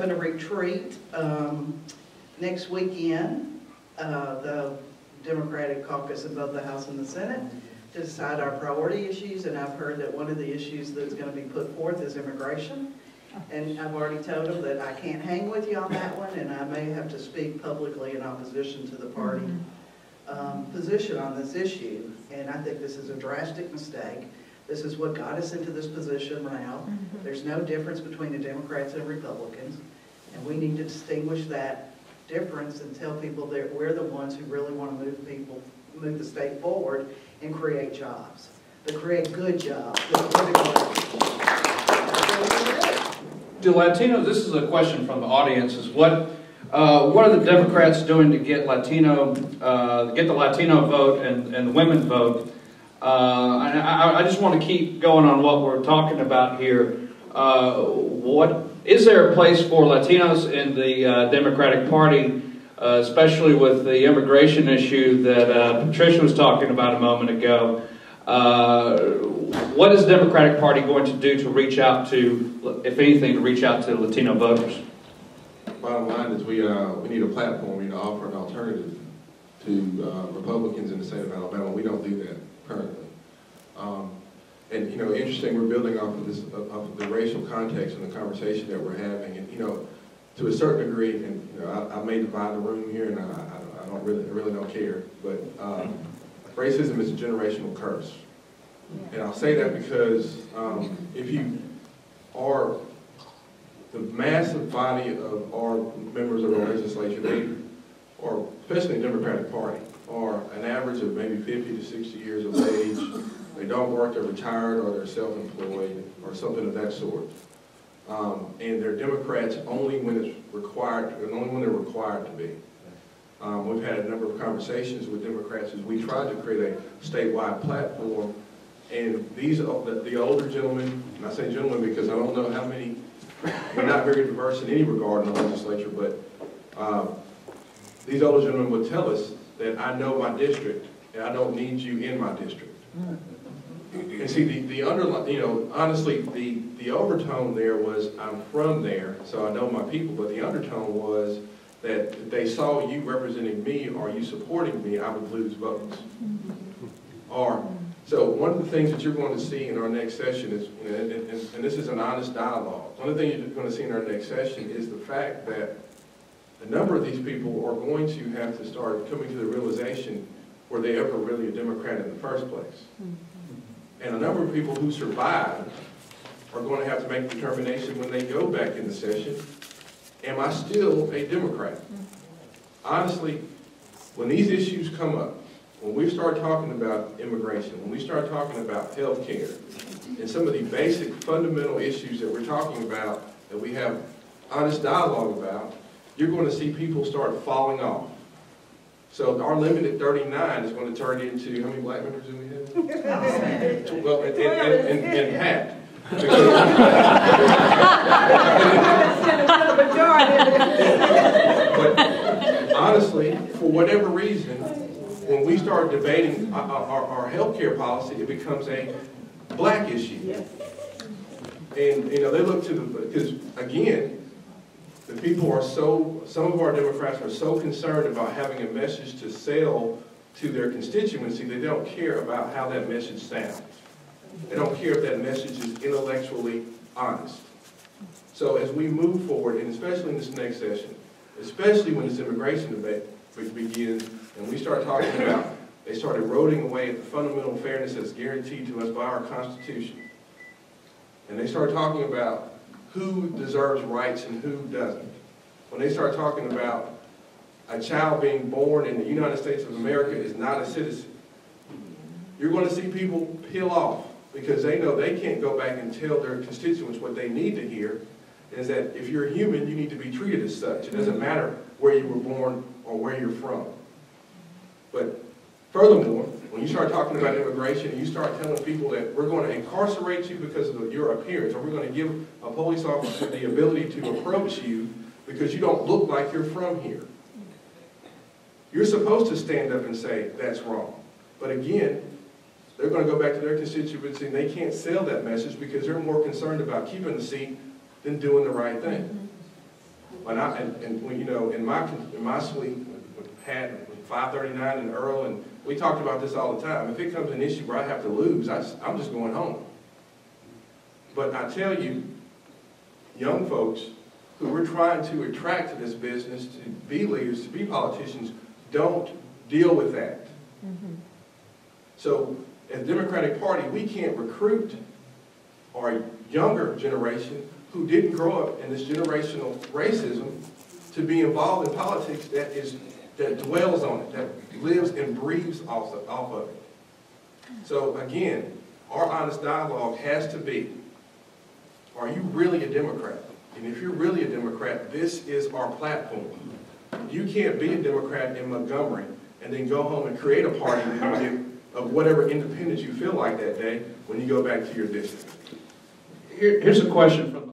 having a retreat next weekend, the Democratic caucus in both the House and the Senate, to decide our priority issues, and I've heard that one of the issues that's going to be put forth is immigration. And I've already told them that I can't hang with you on that one, and I may have to speak publicly in opposition to the party position on this issue. And I think this is a drastic mistake. This is what got us into this position now. There's no difference between the Democrats and Republicans, and we need to distinguish that difference and tell people that we're the ones who really want to move the state forward and create jobs, but create good jobs. Do Latinos, this is a question from the audience, is what are the Democrats doing to get the Latino vote and the women vote? I just want to keep going on what we're talking about here. Is there a place for Latinos in the Democratic Party, especially with the immigration issue that Patricia was talking about a moment ago? What is the Democratic Party going to do to reach out to, if anything, to reach out to Latino voters? Bottom line is we need a platform to offer an alternative to Republicans in the state of Alabama. We don't do that currently. And interesting, we're building off of this of the racial context and the conversation that we're having, and to a certain degree, and I may divide the room here, and I don't really don't care, but racism is a generational curse, and I'll say that because if you are the massive body of our members of our legislature, or especially the Democratic Party, are an average of maybe 50 to 60 years of age. They don't work, they're retired, or they're self-employed, or something of that sort. And they're Democrats only when it's required, only when they're required to be. We've had a number of conversations with Democrats as we tried to create a statewide platform, and the older gentlemen, and I say gentlemen because I don't know how many, we're not very diverse in any regard in the legislature, but these older gentlemen would tell us that I know my district, and I don't need you in my district. And see, the underlying, honestly, the overtone there was, I'm from there, so I know my people, but the undertone was that if they saw you representing me or you supporting me, I would lose votes. So one of the things that you're going to see in our next session is, and this is an honest dialogue, one of the things you're going to see in our next session is the fact that a number of these people are going to have to start coming to the realization were they ever really a Democrat in the first place. And a number of people who survived are going to have to make a determination when they go back in the session, am I still a Democrat? Honestly, when these issues come up, when we start talking about immigration, when we start talking about health care, and some of the basic fundamental issues that we're talking about, that we have honest dialogue about, you're going to see people start falling off. So our limit at 39 is going to turn into, how many black members do we have? Well, and Pat. But honestly, for whatever reason, when we start debating our health care policy, it becomes a black issue. And they look to because again, the people are some of our Democrats are so concerned about having a message to sell to their constituency, they don't care about how that message sounds. They don't care if that message is intellectually honest. So as we move forward, and especially in this next session, especially when this immigration debate begins, and we start talking about, they start eroding away at the fundamental fairness that's guaranteed to us by our Constitution. And they start talking about who deserves rights and who doesn't. When they start talking about a child being born in the United States of America is not a citizen, you're going to see people peel off because they know they can't go back and tell their constituents what they need to hear, is that if you're a human, you need to be treated as such. It doesn't matter where you were born or where you're from. But furthermore, when you start talking about immigration and you start telling people that we're going to incarcerate you because of your appearance, or we're going to give a police officer the ability to approach you because you don't look like you're from here, you're supposed to stand up and say, that's wrong. But again, they're going to go back to their constituency and they can't sell that message because they're more concerned about keeping the seat than doing the right thing. And when, you know, in my suite, we had 539 and Earl, and we talked about this all the time. If it comes an issue where I have to lose, I'm just going home. But I tell you, young folks who we're trying to attract to this business, to be leaders, to be politicians, don't deal with that. Mm-hmm. So, as the Democratic Party, we can't recruit our younger generation who didn't grow up in this generational racism to be involved in politics that dwells on it, that lives and breathes off of it. So again, our honest dialogue has to be, are you really a Democrat? And if you're really a Democrat, this is our platform. You can't be a Democrat in Montgomery and then go home and create a party of whatever independence you feel like that day when you go back to your district. Here's a question from